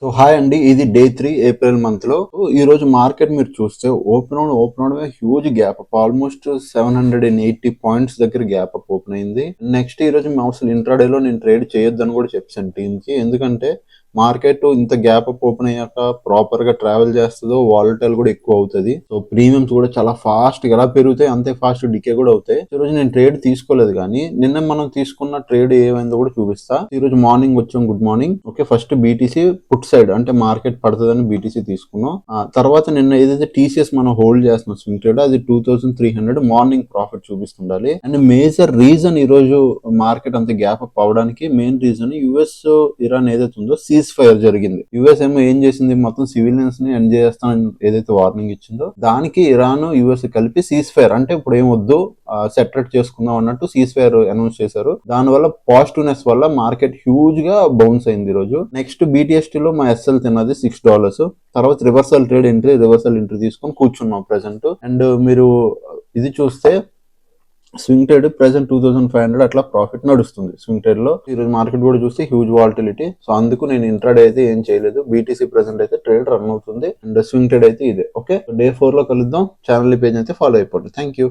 So hi అండి, ఇది day 3 April month లో. ఈ రోజు మార్కెట్ మీరు చూస్తే ఓపెన్ అవడమే huge gap up, almost 780 points దగ్గర గ్యాప్ అప్ ఓపెన్ అయింది. నెక్స్ట్ ఈ రోజు అసలు ఇంట్రాడే లో నేను ట్రేడ్ చేయొద్దని కూడా చెప్పాను టీమ్ కి. ఎందుకంటే మార్కెట్ ఇంత గ్యాప్ అప్ ఓపెన్ అయ్యాక ప్రాపర్ గా ట్రావెల్ చేస్తుందో వాలటైల్ కూడా ఎక్కువ అవుతుంది. సో ప్రీమియమ్స్ కూడా చాలా ఫాస్ట్ గా ఎలా పెరుగుతాయి అంతే ఫాస్ట్ డికే కూడా అవుతాయి. ఈ రోజు నేను ట్రేడ్ తీసుకోలేదు, కానీ నిన్న మనం తీసుకున్న ట్రేడ్ ఏమైందో కూడా చూపిస్తా. ఈ రోజు మార్నింగ్ వచ్చాం, good morning. Okay, first BTC put side అంటే మార్కెట్ పడుతుందని బీటీసీ తీసుకున్నాం. తర్వాత నిన్న ఏదైతే టీసీఎస్ మనం హోల్డ్ చేస్తున్నాం స్వింగ్ ట్రేడ్, అది 2300 మార్నింగ్ ప్రాఫిట్ చూపిస్తుండాలి. అండ్ మేజర్ రీజన్ ఈ రోజు మార్కెట్ అంత గ్యాప్ అప్ అవడానికి మెయిన్ రీజన్ యుఎస్ ఇరాన్ ఏదైతే ఉందో సీజ్ ఫైర్ జరిగింది. యుఎస్ ఏమో ఏం చేసింది, మొత్తం సివిలియన్స్ ని ఎండ్ చేస్తానని ఏదైతే వార్నింగ్ ఇచ్చిందో దానికి ఇరాన్ యుఎస్ కలిపి సీజ్ ఫైర్ అంటే ఇప్పుడు ఏం వద్దు, సెటరేట్ చేసుకుందాం అన్నట్టు సీజ్ ఫైర్ అనౌన్స్ చేశారు. దానివల్ల పాజిటివ్నెస్ వల్ల మార్కెట్ హ్యూజ్ గా బౌన్స్ అయింది ఈ రోజు. నెక్స్ట్ BTST లో మా ఎస్ఎల్ తిన్నది $6. తర్వాత రివర్సల్ ఎంట్రీ తీసుకొని కూర్చున్నాం ప్రెసెంట్. అండ్ మీరు ఇది చూస్తే స్వింగ్ ట్రేడ్ ప్రెసెంట్ 2500 అట్లా ప్రాఫిట్ నడుస్తుంది స్వింగ్ ట్రేడ్ లో. ఈ రోజు మార్కెట్ కూడా చూస్తే హ్యూజ్ వాలటిలిటీ. సో అందుకు నేను ఇంట్రాడే అయితే ఏం చేయలేదు. BTC ప్రెసెంట్ అయితే ట్రేడ్ రన్ అవుతుంది అండ్ స్వింగ్ ట్రేడ్ అయితే ఇదే. ఓకే, డే 4 లో కలుద్దాం. ఛానల్ పేజ్ అయితే ఫాలో అయిపోండి. Thank you.